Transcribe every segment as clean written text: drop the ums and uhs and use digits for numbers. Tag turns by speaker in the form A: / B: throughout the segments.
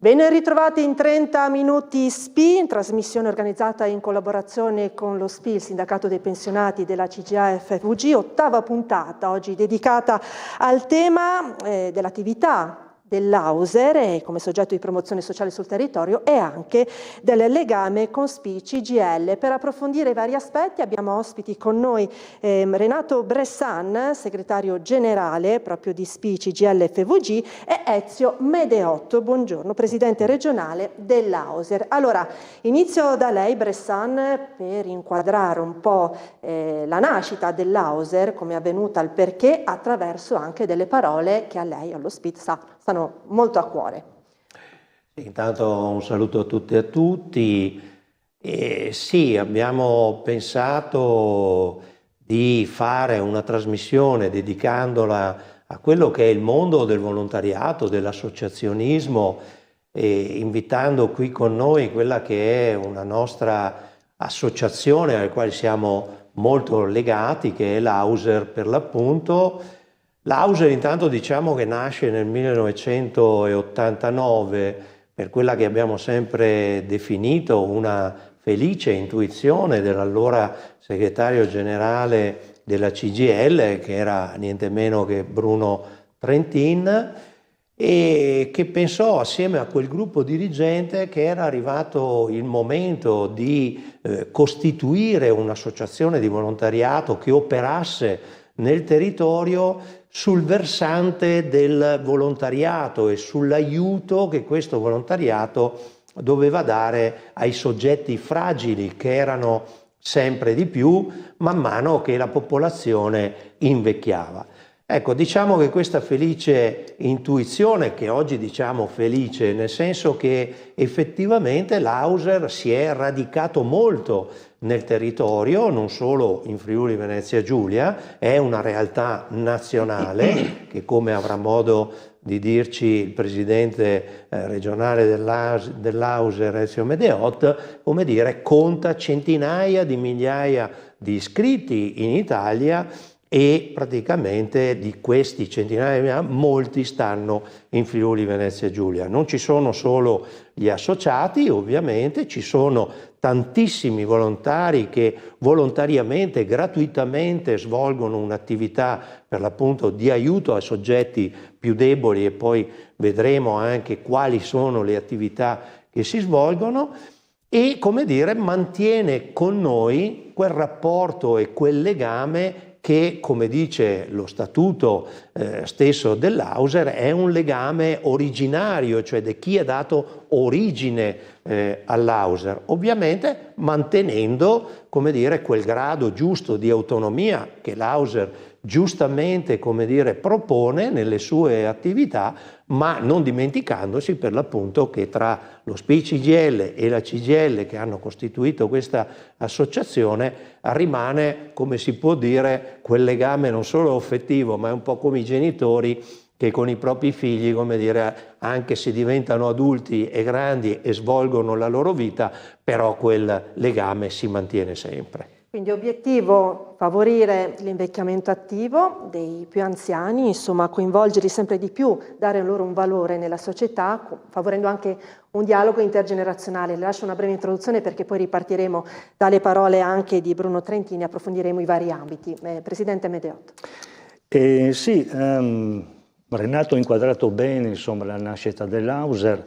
A: Ben ritrovati in 30 minuti SPI, trasmissione organizzata in collaborazione con lo SPI, il sindacato dei pensionati della CGA FVG, ottava puntata oggi dedicata al tema dell'attività dell'Auser come soggetto di promozione sociale sul territorio e anche del legame con SPI CGIL. Per approfondire i vari aspetti abbiamo ospiti con noi Renato Bressan, segretario generale proprio di SPI CGIL FVG, e Ezio Medeotto, buongiorno, presidente regionale dell'Auser. Allora, inizio da lei Bressan per inquadrare un po' la nascita dell'Auser, come è avvenuta, il perché, attraverso anche delle parole che a lei, allo SPI, stanno molto a cuore.
B: Intanto un saluto a tutte e a tutti. Sì, abbiamo pensato di fare una trasmissione dedicandola a quello che è il mondo del volontariato, dell'associazionismo, e invitando qui con noi quella che è una nostra associazione alla quale siamo molto legati, che è l'Auser per l'appunto. L'Auser intanto diciamo che nasce nel 1989 per quella che abbiamo sempre definito una felice intuizione dell'allora segretario generale della CGIL, che era niente meno che Bruno Trentin, e che pensò assieme a quel gruppo dirigente che era arrivato il momento di costituire un'associazione di volontariato che operasse nel territorio sul versante del volontariato e sull'aiuto che questo volontariato doveva dare ai soggetti fragili, che erano sempre di più man mano che la popolazione invecchiava. Ecco, diciamo che questa felice intuizione, che oggi diciamo felice, nel senso che effettivamente l'Auser si è radicato molto nel territorio, non solo in Friuli Venezia Giulia, è una realtà nazionale che, come avrà modo di dirci il presidente regionale dell'Auser Ezio Medeot, come dire, conta centinaia di migliaia di iscritti in Italia, e praticamente di questi centinaia di migliaia molti stanno in Friuli Venezia Giulia. Non ci sono solo gli associati, ovviamente, ci sono tantissimi volontari che volontariamente, gratuitamente svolgono un'attività per l'appunto di aiuto ai soggetti più deboli, e poi vedremo anche quali sono le attività che si svolgono, e, come dire, mantiene con noi quel rapporto e quel legame che, come dice lo statuto stesso dell'Auser, è un legame originario, cioè di chi ha dato origine all'Auser, ovviamente mantenendo, come dire, quel grado giusto di autonomia che l'Auser giustamente, come dire, propone nelle sue attività, ma non dimenticandosi per l'appunto che tra lo SPI CGIL e la CGIL, che hanno costituito questa associazione, rimane, come si può dire, quel legame non solo affettivo, ma è un po' come i genitori che con i propri figli, come dire, anche se diventano adulti e grandi e svolgono la loro vita, però quel legame si mantiene sempre.
A: Quindi obiettivo: favorire l'invecchiamento attivo dei più anziani, insomma coinvolgerli sempre di più, dare loro un valore nella società, favorendo anche un dialogo intergenerazionale. Le lascio una breve introduzione perché poi ripartiremo dalle parole anche di Bruno Trentini e approfondiremo i vari ambiti. Presidente Medeotto.
C: Sì, Renato ha inquadrato bene, insomma, la nascita dell'Auser.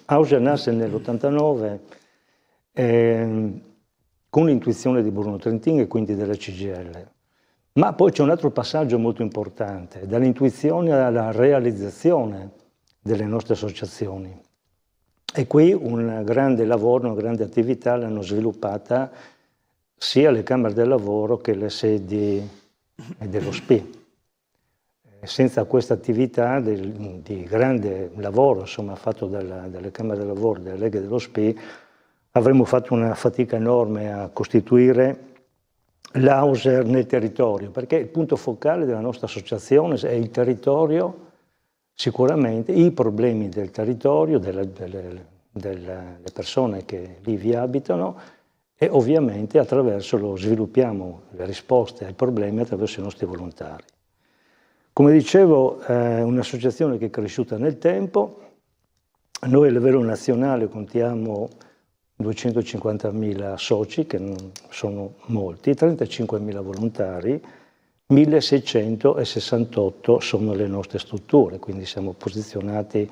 C: Auser nasce nell'89 con l'intuizione di Bruno Trentin e quindi della CGIL. Ma poi c'è un altro passaggio molto importante, dall'intuizione alla realizzazione delle nostre associazioni. E qui un grande lavoro, una grande attività l'hanno sviluppata sia le Camere del Lavoro che le sedi dello SPI. Senza questa attività di grande lavoro, insomma, fatto dalle Camere del Lavoro, dalle leghe dello SPI, avremmo fatto una fatica enorme a costituire l'Auser nel territorio, perché il punto focale della nostra associazione è il territorio, sicuramente, i problemi del territorio, delle persone che lì vi abitano, e ovviamente sviluppiamo le risposte ai problemi attraverso i nostri volontari. Come dicevo, è un'associazione che è cresciuta nel tempo, Noi a livello nazionale contiamo 250.000 soci, che non sono molti, 35.000 volontari, 1.668 sono le nostre strutture, quindi siamo posizionati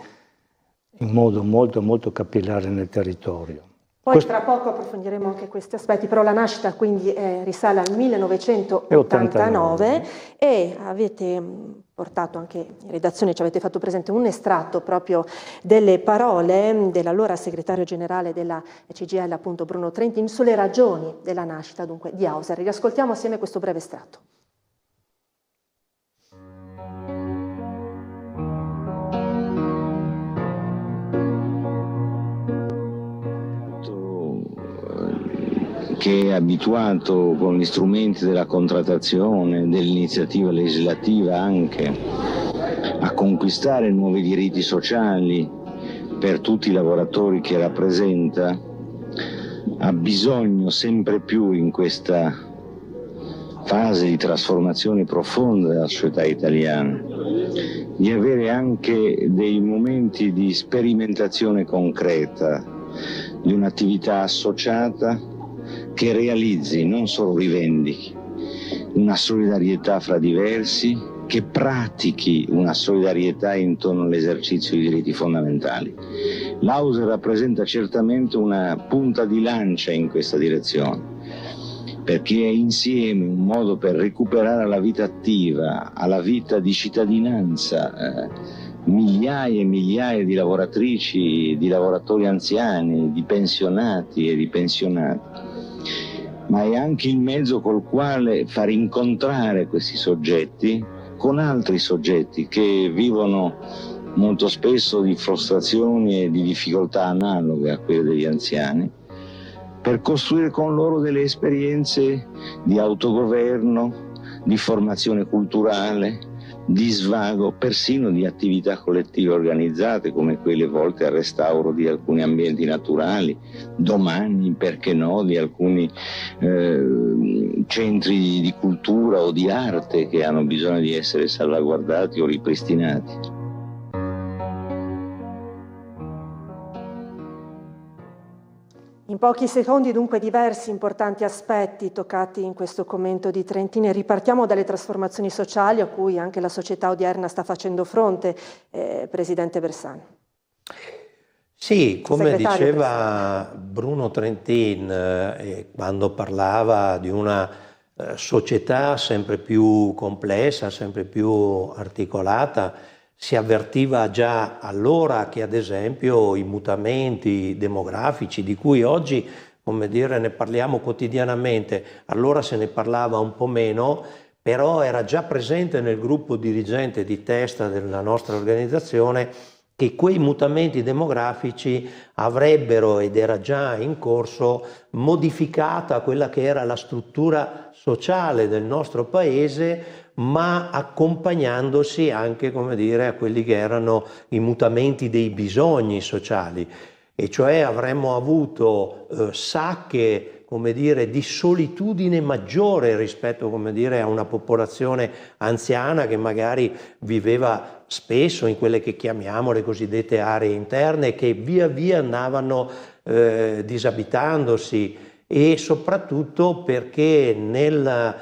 C: in modo molto, molto capillare nel territorio.
A: Poi tra poco approfondiremo anche questi aspetti, però la nascita quindi risale al 1989 e avete portato anche in redazione, ci avete fatto presente un estratto proprio delle parole dell'allora segretario generale della CGIL, appunto Bruno Trentin, sulle ragioni della nascita dunque di Auser. Riascoltiamo assieme questo breve estratto.
D: Che è abituato con gli strumenti della contrattazione, dell'iniziativa legislativa anche, a conquistare nuovi diritti sociali per tutti i lavoratori che rappresenta, ha bisogno sempre più in questa fase di trasformazione profonda della società italiana di avere anche dei momenti di sperimentazione concreta di un'attività associata che realizzi, non solo rivendichi, una solidarietà fra diversi, che pratichi una solidarietà intorno all'esercizio di diritti fondamentali. L'Auser rappresenta certamente una punta di lancia in questa direzione, perché è insieme un modo per recuperare alla vita attiva, alla vita di cittadinanza, migliaia e migliaia di lavoratrici, di lavoratori anziani, di pensionati e di pensionati, ma è anche il mezzo col quale far incontrare questi soggetti con altri soggetti che vivono molto spesso di frustrazioni e di difficoltà analoghe a quelle degli anziani, per costruire con loro delle esperienze di autogoverno, di formazione culturale, di svago, persino di attività collettive organizzate come quelle volte al restauro di alcuni ambienti naturali, domani, perché no, di alcuni centri di cultura o di arte che hanno bisogno di essere salvaguardati o ripristinati.
A: In pochi secondi dunque diversi importanti aspetti toccati in questo commento di Trentin. Ripartiamo dalle trasformazioni sociali a cui anche la società odierna sta facendo fronte, Presidente Bersani.
B: Sì, come diceva Bruno Trentin quando parlava di una società sempre più complessa, sempre più articolata, si avvertiva già allora che ad esempio i mutamenti demografici di cui oggi, come dire, ne parliamo quotidianamente, allora se ne parlava un po' meno, però era già presente nel gruppo dirigente di testa della nostra organizzazione che quei mutamenti demografici avrebbero, ed era già in corso, modificata quella che era la struttura sociale del nostro paese, ma accompagnandosi anche, come dire, a quelli che erano i mutamenti dei bisogni sociali. E cioè avremmo avuto sacche, come dire, di solitudine maggiore rispetto, come dire, a una popolazione anziana che magari viveva spesso in quelle che chiamiamo le cosiddette aree interne, che via via andavano disabitandosi, e soprattutto perché nel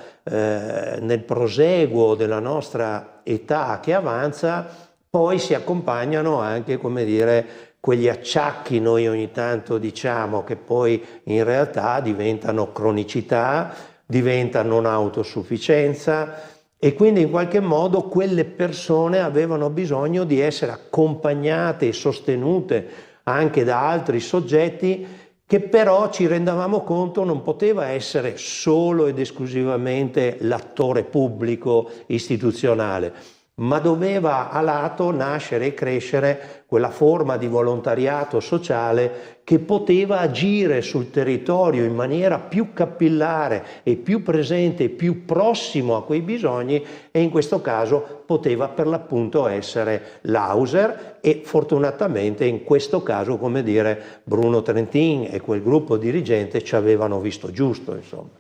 B: proseguo della nostra età che avanza poi si accompagnano anche, come dire, quegli acciacchi, noi ogni tanto diciamo, che poi in realtà diventano cronicità, diventano non autosufficienza, e quindi in qualche modo quelle persone avevano bisogno di essere accompagnate e sostenute anche da altri soggetti che però ci rendavamo conto non poteva essere solo ed esclusivamente l'attore pubblico istituzionale, ma doveva a lato nascere e crescere quella forma di volontariato sociale che poteva agire sul territorio in maniera più capillare e più presente e più prossimo a quei bisogni, e in questo caso poteva per l'appunto essere l'Auser, e fortunatamente in questo caso, come dire, Bruno Trentin e quel gruppo dirigente ci avevano visto giusto, insomma.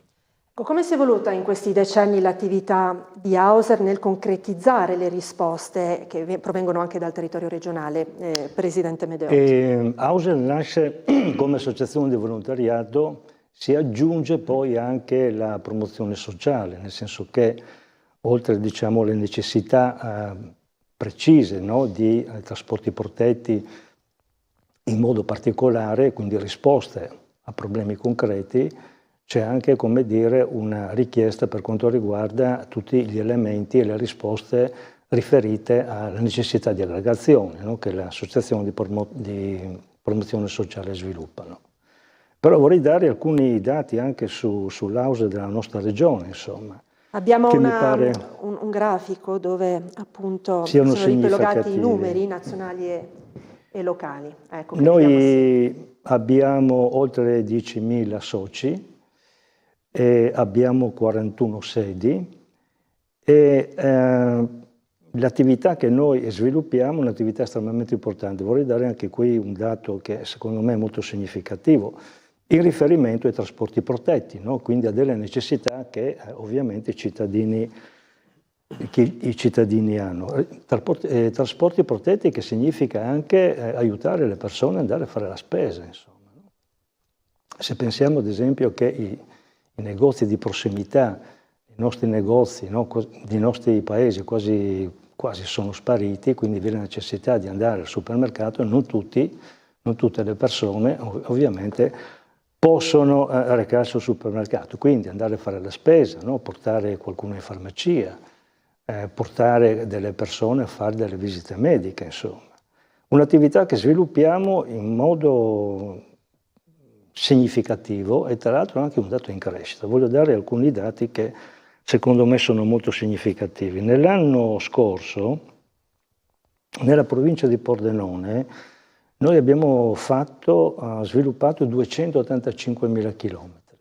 A: Come si è evoluta in questi decenni l'attività di Auser nel concretizzare le risposte che provengono anche dal territorio regionale, Presidente Medeotti?
C: Auser nasce come associazione di volontariato, si aggiunge poi anche la promozione sociale, nel senso che oltre, diciamo, alle necessità precise, no, di trasporti protetti in modo particolare, quindi risposte a problemi concreti, c'è anche, come dire, una richiesta per quanto riguarda tutti gli elementi e le risposte riferite alla necessità di aggregazione, no, che le associazioni di promozione sociale sviluppano. Però vorrei dare alcuni dati anche sull'Auser della nostra regione, insomma.
A: Abbiamo un grafico dove appunto sono riepilogati i numeri nazionali e locali. Ecco,
C: noi abbiamo oltre 10.000 soci, e abbiamo 41 sedi e l'attività che noi sviluppiamo è un'attività estremamente importante. Vorrei dare anche qui un dato che secondo me è molto significativo, in riferimento ai trasporti protetti, no? Quindi a delle necessità che ovviamente i cittadini hanno. Trasporti protetti che significa anche aiutare le persone ad andare a fare la spesa, insomma, no? Se pensiamo ad esempio che i negozi di prossimità, i nostri negozi, no, dei nostri paesi quasi sono spariti, quindi vi è la necessità di andare al supermercato e non tutte le persone ovviamente possono recarsi al supermercato, quindi andare a fare la spesa, no, portare qualcuno in farmacia, portare delle persone a fare delle visite mediche, insomma. Un'attività che sviluppiamo in modo significativo e tra l'altro anche un dato in crescita. Voglio dare alcuni dati che secondo me sono molto significativi. Nell'anno scorso, nella provincia di Pordenone, noi abbiamo sviluppato 285.000 chilometri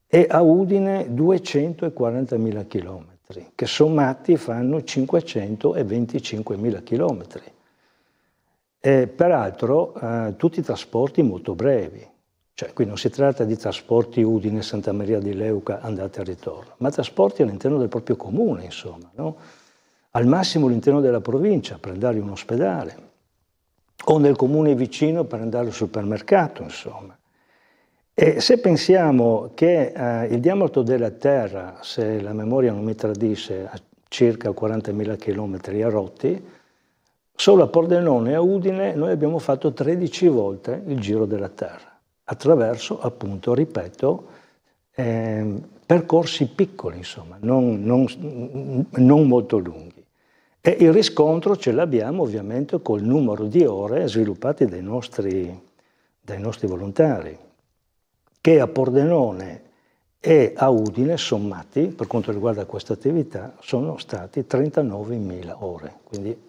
C: e a Udine 240.000 chilometri, che sommati fanno 525.000 chilometri. Peraltro tutti trasporti molto brevi. Cioè, qui non si tratta di trasporti Udine, Santa Maria di Leuca, andate e ritorno, ma trasporti all'interno del proprio comune, insomma, no? Al massimo all'interno della provincia per andare in un ospedale, o nel comune vicino per andare al supermercato, insomma. E se pensiamo che il diametro della Terra, se la memoria non mi tradisce, ha circa 40.000 chilometri a rotti, solo a Pordenone e a Udine noi abbiamo fatto 13 volte il giro della Terra, attraverso, appunto, ripeto, percorsi piccoli, insomma, non molto lunghi. E il riscontro ce l'abbiamo ovviamente col numero di ore sviluppate dai nostri volontari, che a Pordenone e a Udine, sommati, per quanto riguarda questa attività, sono stati 39.000 ore, quindi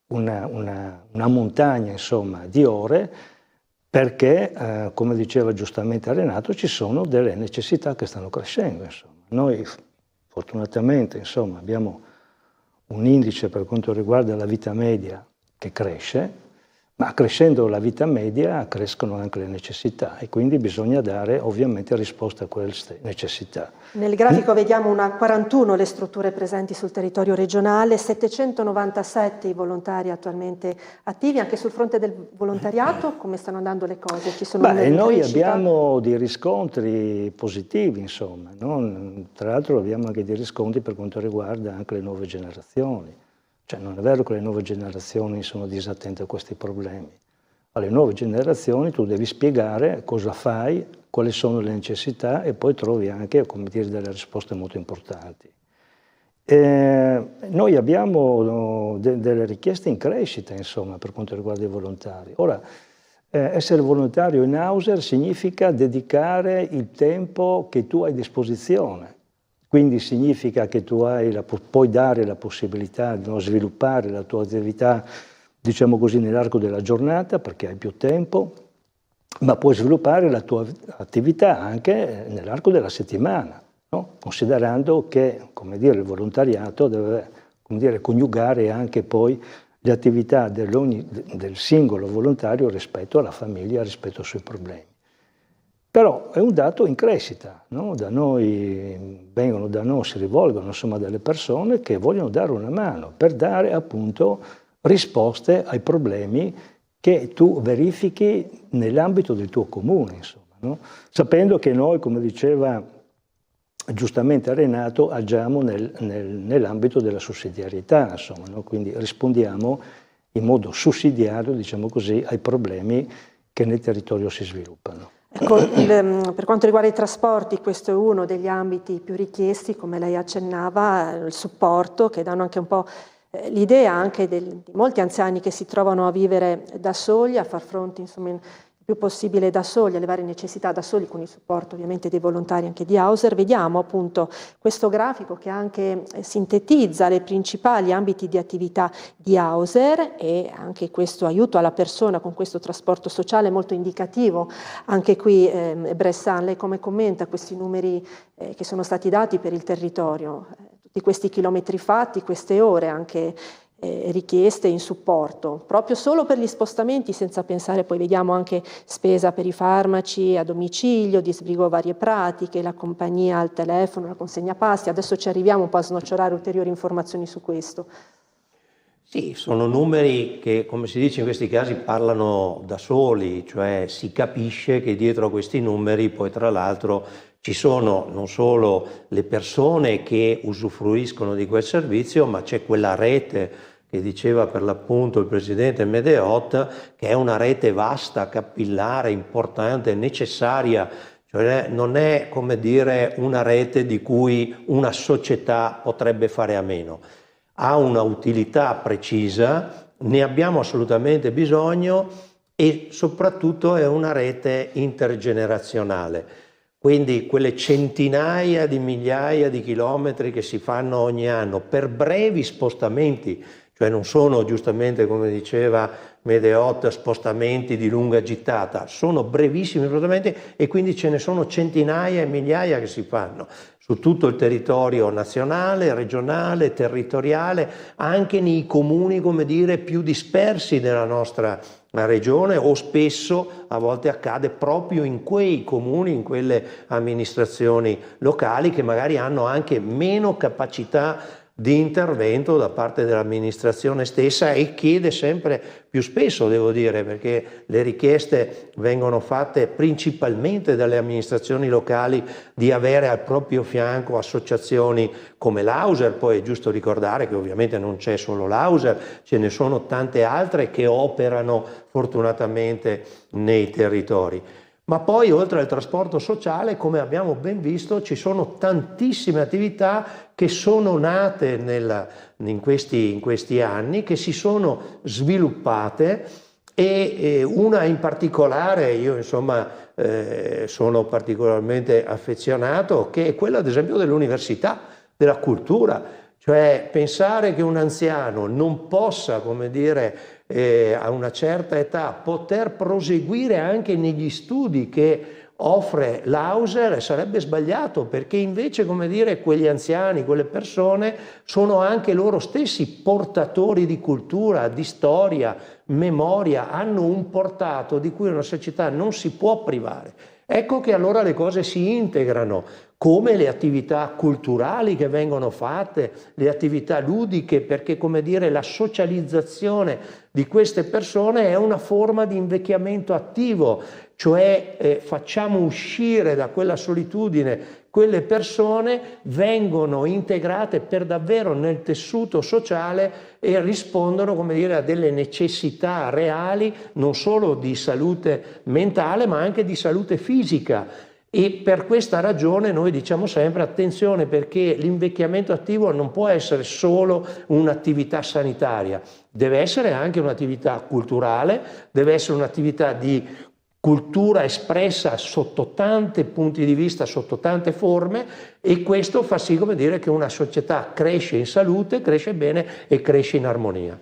C: una montagna, insomma, di ore, perché, come diceva giustamente Renato, ci sono delle necessità che stanno crescendo, insomma. Noi fortunatamente, insomma, abbiamo un indice per quanto riguarda la vita media che cresce, ma crescendo la vita media crescono anche le necessità e quindi bisogna dare ovviamente risposta a queste necessità.
A: Nel grafico vediamo 41 le strutture presenti sul territorio regionale, 797 i volontari attualmente attivi. Anche sul fronte del volontariato come stanno andando le cose? Ci sono
C: noi abbiamo dei riscontri positivi, insomma, no? Tra l'altro abbiamo anche dei riscontri per quanto riguarda anche le nuove generazioni. Cioè non è vero che le nuove generazioni sono disattente a questi problemi. Alle nuove generazioni tu devi spiegare cosa fai, quali sono le necessità e poi trovi anche, come dire, delle risposte molto importanti. Noi abbiamo delle richieste in crescita, insomma, per quanto riguarda i volontari. Ora, essere volontario in Auser significa dedicare il tempo che tu hai a disposizione. Quindi significa che tu puoi dare la possibilità di sviluppare la tua attività, diciamo così, nell'arco della giornata, perché hai più tempo, ma puoi sviluppare la tua attività anche nell'arco della settimana, no? Considerando che, come dire, il volontariato deve, come dire, coniugare anche poi le attività del singolo volontario rispetto alla famiglia, rispetto ai suoi problemi. Però è un dato in crescita, no? Da noi si rivolgono insomma delle persone che vogliono dare una mano per dare appunto risposte ai problemi che tu verifichi nell'ambito del tuo comune, insomma, no? Sapendo che noi, come diceva giustamente Renato, agiamo nell'ambito della sussidiarietà, insomma, no? Quindi rispondiamo in modo sussidiario, diciamo così, ai problemi che nel territorio si sviluppano.
A: Ecco, per quanto riguarda i trasporti, questo è uno degli ambiti più richiesti, come lei accennava, il supporto, che danno anche un po' l'idea anche di molti anziani che si trovano a vivere da soli, a far fronte insomma il più possibile da soli, alle varie necessità da soli, con il supporto ovviamente dei volontari anche di Hauser. Vediamo appunto questo grafico che anche sintetizza le principali ambiti di attività di Hauser e anche questo aiuto alla persona con questo trasporto sociale molto indicativo. Anche qui Bressan, lei come commenta questi numeri che sono stati dati per il territorio? Tutti questi chilometri fatti, queste ore anche richieste in supporto, proprio solo per gli spostamenti, senza pensare, poi vediamo anche spesa per i farmaci a domicilio, disbrigo varie pratiche, la compagnia al telefono, la consegna pasti. Adesso ci arriviamo un po' a snocciolare ulteriori informazioni su questo.
B: Sì, sono numeri che, come si dice in questi casi, parlano da soli, cioè si capisce che dietro a questi numeri poi tra l'altro ci sono non solo le persone che usufruiscono di quel servizio, ma c'è quella rete che diceva per l'appunto il presidente Medeot, che è una rete vasta, capillare, importante, necessaria. Cioè non è, come dire, una rete di cui una società potrebbe fare a meno. Ha una utilità precisa, ne abbiamo assolutamente bisogno e soprattutto è una rete intergenerazionale. Quindi quelle centinaia di migliaia di chilometri che si fanno ogni anno per brevi spostamenti, cioè non sono giustamente, come diceva Medeot, spostamenti di lunga gittata, sono brevissimi spostamenti e quindi ce ne sono centinaia e migliaia che si fanno su tutto il territorio nazionale, regionale, territoriale, anche nei comuni, come dire, più dispersi della nostra regione, o spesso a volte accade proprio in quei comuni, in quelle amministrazioni locali che magari hanno anche meno capacità di intervento da parte dell'amministrazione stessa e chiede sempre più spesso, devo dire, perché le richieste vengono fatte principalmente dalle amministrazioni locali di avere al proprio fianco associazioni come l'Hauser. Poi è giusto ricordare che ovviamente non c'è solo l'Hauser, ce ne sono tante altre che operano fortunatamente nei territori. Ma poi oltre al trasporto sociale, come abbiamo ben visto, ci sono tantissime attività che sono nate in questi anni, che si sono sviluppate e una in particolare, io insomma sono particolarmente affezionato, che è quella ad esempio dell'università, della cultura. Cioè pensare che un anziano non possa, come dire, a una certa età poter proseguire anche negli studi che offre l'Hauser sarebbe sbagliato, perché invece, come dire, quegli anziani, quelle persone sono anche loro stessi portatori di cultura, di storia, memoria, hanno un portato di cui una società non si può privare. Ecco che allora le cose si integrano, come le attività culturali che vengono fatte, le attività ludiche, perché, come dire, la socializzazione di queste persone è una forma di invecchiamento attivo, cioè facciamo uscire da quella solitudine quelle persone, vengono integrate per davvero nel tessuto sociale e rispondono, come dire, a delle necessità reali, non solo di salute mentale ma anche di salute fisica. E per questa ragione noi diciamo sempre attenzione, perché l'invecchiamento attivo non può essere solo un'attività sanitaria, deve essere anche un'attività culturale, deve essere un'attività di cultura espressa sotto tanti punti di vista, sotto tante forme, e questo fa sì, come dire, che una società cresce in salute, cresce bene e cresce in armonia.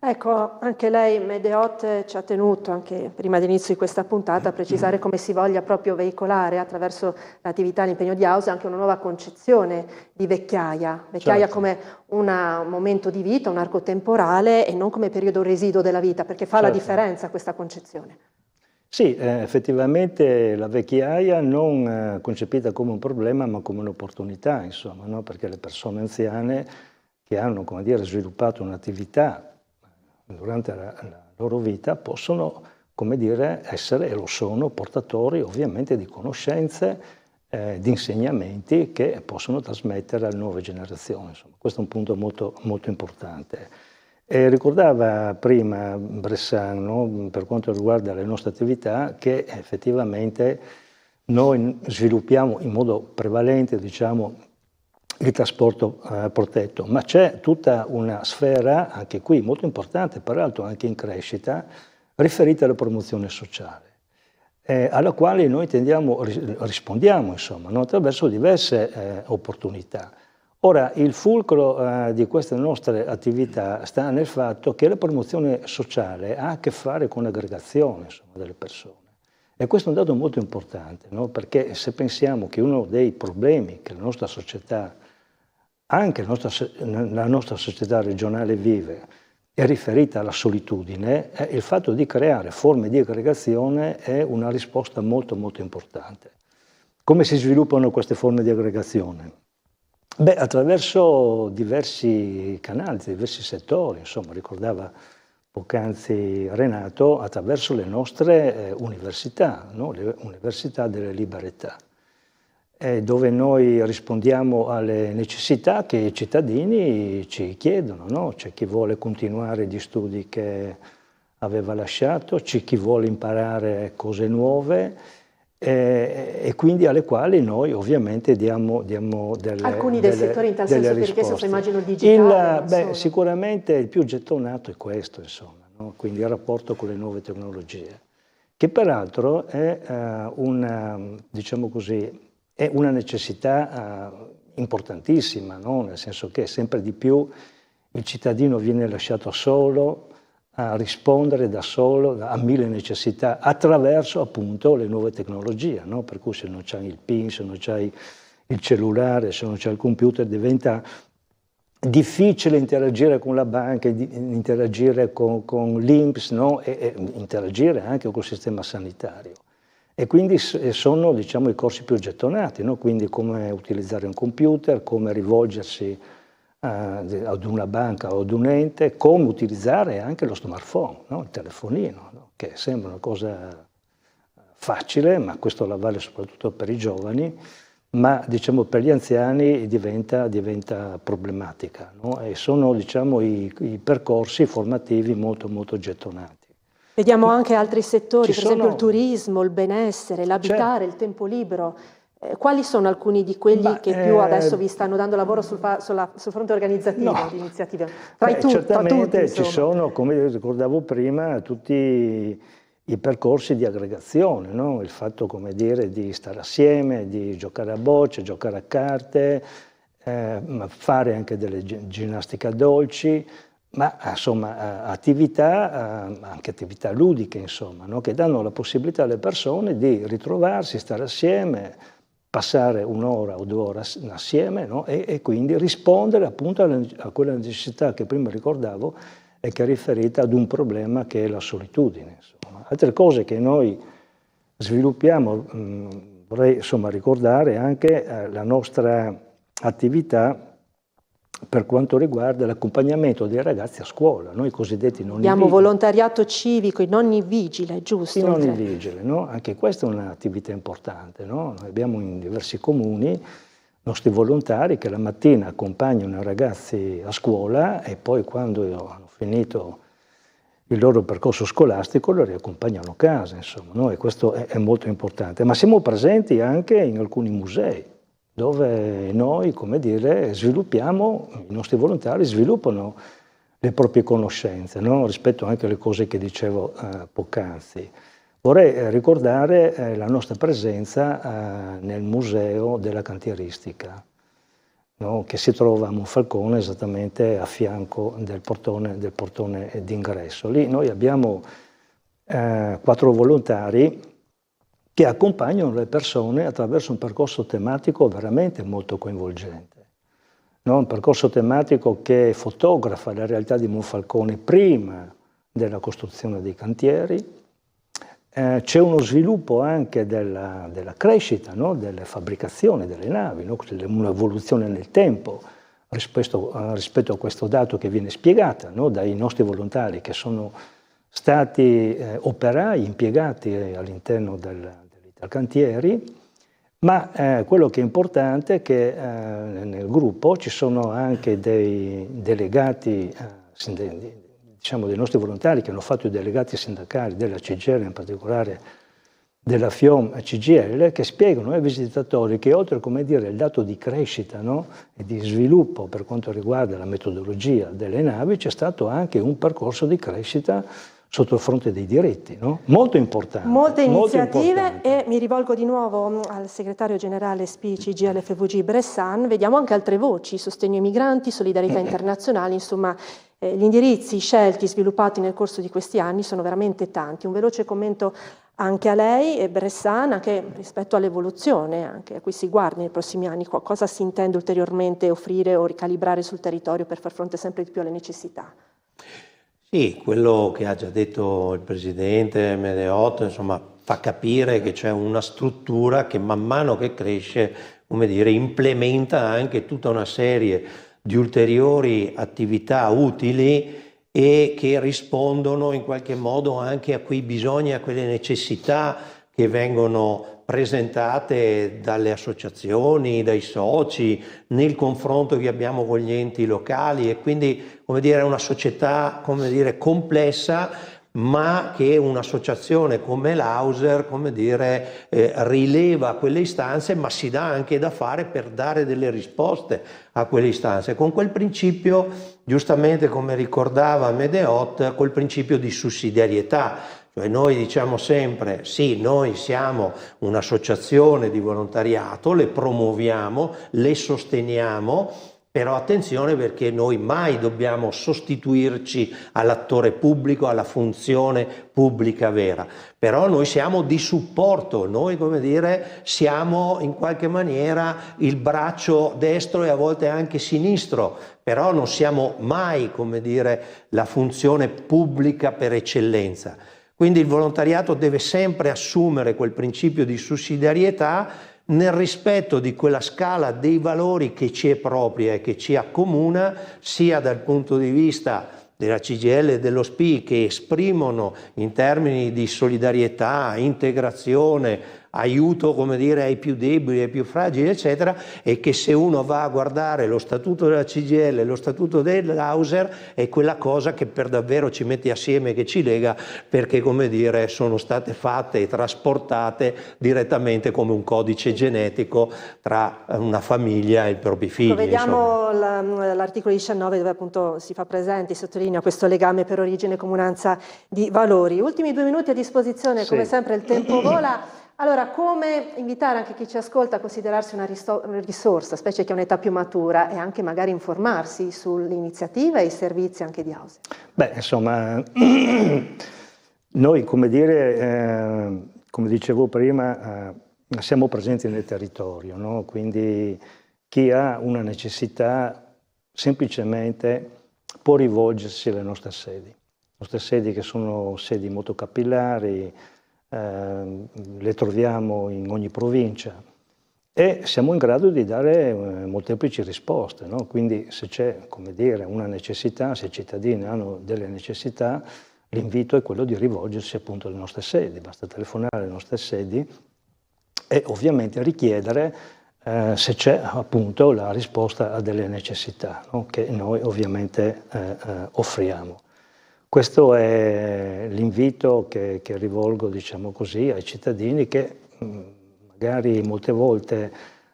A: Ecco, anche lei, Medeot, ci ha tenuto, anche prima dell'inizio di questa puntata, a precisare come si voglia proprio veicolare attraverso l'attività e l'impegno di Hauser anche una nuova concezione di vecchiaia. Vecchiaia certo, come un momento di vita, un arco temporale e non come periodo residuo della vita, perché fa certo la differenza questa concezione.
C: Sì, effettivamente la vecchiaia non concepita come un problema ma come un'opportunità, insomma, no? Perché le persone anziane che hanno, come dire, sviluppato un'attività durante la loro vita possono, come dire, essere e lo sono portatori ovviamente di conoscenze, di insegnamenti che possono trasmettere alle nuove generazioni. Insomma, questo è un punto molto, molto importante. Ricordava prima Bressan, no, per quanto riguarda le nostre attività, che effettivamente noi sviluppiamo in modo prevalente, diciamo, il trasporto protetto, ma c'è tutta una sfera, anche qui molto importante, peraltro anche in crescita, riferita alla promozione sociale, alla quale noi rispondiamo, insomma, no, attraverso diverse opportunità. Ora, il fulcro di queste nostre attività sta nel fatto che la promozione sociale ha a che fare con l'aggregazione, insomma, delle persone. E questo è un dato molto importante, no? Perché se pensiamo che uno dei problemi che la nostra società, anche la nostra società regionale vive, è riferita alla solitudine, il fatto di creare forme di aggregazione è una risposta molto, molto importante. Come si sviluppano queste forme di aggregazione? Beh, attraverso diversi canali, diversi settori, insomma, ricordava poc'anzi Renato, attraverso le nostre università, no? Le università delle libertà, dove noi rispondiamo alle necessità che i cittadini ci chiedono, no? C'è chi vuole continuare gli studi che aveva lasciato, c'è chi vuole imparare cose nuove, e quindi alle quali noi ovviamente diamo delle
A: alcuni dei settori in tal senso che richiesto, immagino il
C: digitale. Sicuramente il più gettonato è questo, insomma, no? Quindi il rapporto con le nuove tecnologie, che peraltro è diciamo così, è una necessità importantissima, no? Nel senso che sempre di più il cittadino viene lasciato solo a rispondere da solo a mille necessità attraverso appunto le nuove tecnologie, no? Per cui se non c'hai il PIN, se non c'hai il cellulare, se non c'hai il computer, diventa difficile interagire con la banca, interagire con l'INPS, no? E interagire anche col sistema sanitario. E quindi sono, diciamo, i corsi più gettonati, no? Quindi come utilizzare un computer, come rivolgersi ad una banca o ad un ente, come utilizzare anche lo smartphone, no? Il telefonino, no? Che sembra una cosa facile, ma questo la vale soprattutto per i giovani, ma diciamo per gli anziani diventa problematica, no? E sono, diciamo, i percorsi formativi molto, molto gettonati.
A: Vediamo anche altri settori, per esempio il turismo, il benessere, l'abitare, il tempo libero. Quali sono alcuni di quelli che più adesso vi stanno dando lavoro sul fronte organizzativo, di iniziative?
C: Certamente ci sono, come ricordavo prima, tutti i percorsi di aggregazione, no? Il fatto, come dire, di stare assieme, di giocare a bocce, giocare a carte, fare anche delle ginnastica dolci, ma insomma attività, anche attività ludiche, insomma, no? Che danno la possibilità alle persone di ritrovarsi, stare assieme, passare un'ora o 2 ore assieme, no? E quindi rispondere appunto a quella necessità che prima ricordavo e che è riferita ad un problema che è la solitudine. Insomma. Altre cose che noi sviluppiamo, vorrei insomma ricordare anche la nostra attività per quanto riguarda l'accompagnamento dei ragazzi a scuola, noi cosiddetti nonni vigili.
A: Abbiamo volontariato civico, i nonni vigili, giusto?
C: I nonni vigili, no? Anche questa è un'attività importante, no? Noi abbiamo in diversi comuni nostri volontari che la mattina accompagnano i ragazzi a scuola e poi quando hanno finito il loro percorso scolastico lo riaccompagnano a casa, insomma, no? E questo è molto importante. Ma siamo presenti anche in alcuni musei, dove noi, come dire, sviluppiamo, i nostri volontari sviluppano le proprie conoscenze, no? Rispetto anche alle cose che dicevo poc'anzi. Vorrei ricordare la nostra presenza nel Museo della Cantieristica, no? Che si trova a Monfalcone, esattamente a fianco del portone d'ingresso. Lì noi abbiamo 4 volontari che accompagnano le persone attraverso un percorso tematico veramente molto coinvolgente. No? Un percorso tematico che fotografa la realtà di Monfalcone prima della costruzione dei cantieri, c'è uno sviluppo anche della crescita, no? Delle fabbricazioni delle navi, no? Un'evoluzione nel tempo rispetto a questo dato che viene spiegata, no? Dai nostri volontari che sono stati operai impiegati all'interno degli Italcantieri, ma quello che è importante è che nel gruppo ci sono anche dei delegati diciamo dei nostri volontari che hanno fatto i delegati sindacali della CGIL, in particolare della FIOM CGIL, che spiegano ai visitatori che oltre, come dire, il dato di crescita, no? E di sviluppo per quanto riguarda la metodologia delle navi, c'è stato anche un percorso di crescita sotto il fronte dei diritti, no? Molto importante.
A: Molte iniziative
C: molto
A: e mi rivolgo di nuovo al segretario generale SPI CGIL FVG Bressan, vediamo anche altre voci, sostegno ai migranti, solidarietà internazionale, insomma gli indirizzi scelti, sviluppati nel corso di questi anni sono veramente tanti. Un veloce commento anche a lei e Bressan, anche rispetto all'evoluzione anche a cui si guarda nei prossimi anni, cosa si intende ulteriormente offrire o ricalibrare sul territorio per far fronte sempre di più alle necessità?
B: Sì, quello che ha già detto il Presidente Medeot, insomma, fa capire che c'è una struttura che man mano che cresce, come dire, implementa anche tutta una serie di ulteriori attività utili e che rispondono in qualche modo anche a quei bisogni, a quelle necessità che vengono presentate dalle associazioni, dai soci, nel confronto che abbiamo con gli enti locali, e quindi, come dire, è una società, come dire, complessa, ma che un'associazione come l'Auser, come dire, rileva quelle istanze, ma si dà anche da fare per dare delle risposte a quelle istanze, con quel principio, giustamente come ricordava Medeot, quel principio di sussidiarietà. Cioè noi diciamo sempre, sì, noi siamo un'associazione di volontariato, le promuoviamo, le sosteniamo, però attenzione, perché noi mai dobbiamo sostituirci all'attore pubblico, alla funzione pubblica vera. Però noi siamo di supporto, noi, come dire, siamo in qualche maniera il braccio destro e a volte anche sinistro, però non siamo mai, come dire, la funzione pubblica per eccellenza. Quindi il volontariato deve sempre assumere quel principio di sussidiarietà nel rispetto di quella scala dei valori che ci è propria e che ci accomuna, sia dal punto di vista della CGIL e dello SPI, che esprimono in termini di solidarietà, integrazione, aiuto, come dire, ai più deboli, ai più fragili, eccetera, e che se uno va a guardare lo statuto della CGIL e lo statuto dell'Auser è quella cosa che per davvero ci mette assieme, che ci lega, perché, come dire, sono state fatte e trasportate direttamente come un codice genetico tra una famiglia e i propri figli.
A: Vediamo l'articolo 19 dove appunto si fa presente, si sottolinea questo legame per origine e comunanza di valori. Ultimi 2 minuti a disposizione, come sempre il tempo vola. Allora, come invitare anche chi ci ascolta a considerarsi una risorsa, specie che ha un'età più matura, e anche magari informarsi sull'iniziativa e i servizi anche di Auser?
C: Beh, insomma, noi, come dire, come dicevo prima, siamo presenti nel territorio, no? Quindi chi ha una necessità semplicemente può rivolgersi alle nostre sedi che sono sedi molto capillari, le troviamo in ogni provincia e siamo in grado di dare molteplici risposte, no? Quindi se c'è, come dire, una necessità, se i cittadini hanno delle necessità, l'invito è quello di rivolgersi appunto alle nostre sedi, basta telefonare alle nostre sedi e ovviamente richiedere se c'è appunto la risposta a delle necessità, no? Che noi ovviamente offriamo. Questo è l'invito che rivolgo, diciamo così, ai cittadini che magari molte volte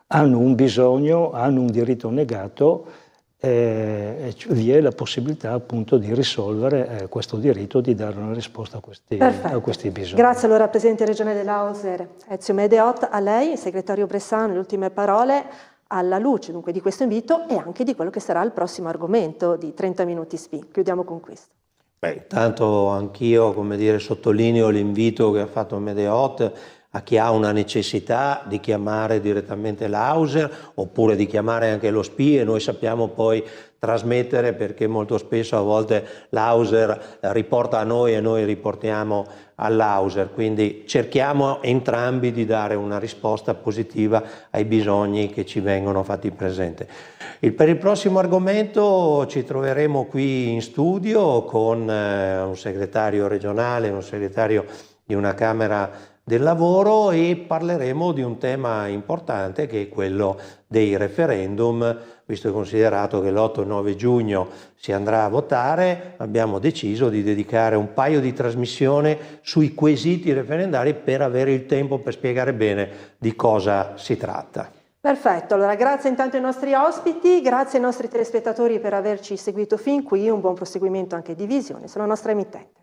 C: hanno un bisogno, hanno un diritto negato e vi è la possibilità appunto di risolvere questo diritto, di dare una risposta a questi bisogni.
A: Grazie allora Presidente Regione dell'Auser, Ezio Medeot, a lei, Segretario Bressan, le ultime parole alla luce dunque di questo invito e anche di quello che sarà il prossimo argomento di 30 minuti SPI. Chiudiamo con questo.
B: Beh, intanto anch'io, come dire, sottolineo l'invito che ha fatto Medeot a chi ha una necessità di chiamare direttamente l'Auser oppure di chiamare anche lo SPI, e noi sappiamo poi trasmettere, perché molto spesso a volte l'Auser riporta a noi e noi riportiamo all'Auser, quindi cerchiamo entrambi di dare una risposta positiva ai bisogni che ci vengono fatti presenti. Per il prossimo argomento ci troveremo qui in studio con un segretario regionale, un segretario di una Camera del Lavoro, e parleremo di un tema importante che è quello dei referendum. Visto e considerato che l'8 e 9 giugno si andrà a votare, abbiamo deciso di dedicare un paio di trasmissioni sui quesiti referendari per avere il tempo per spiegare bene di cosa si tratta.
A: Perfetto, allora grazie intanto ai nostri ospiti, grazie ai nostri telespettatori per averci seguito fin qui, un buon proseguimento anche di Visione sulla nostra emittente.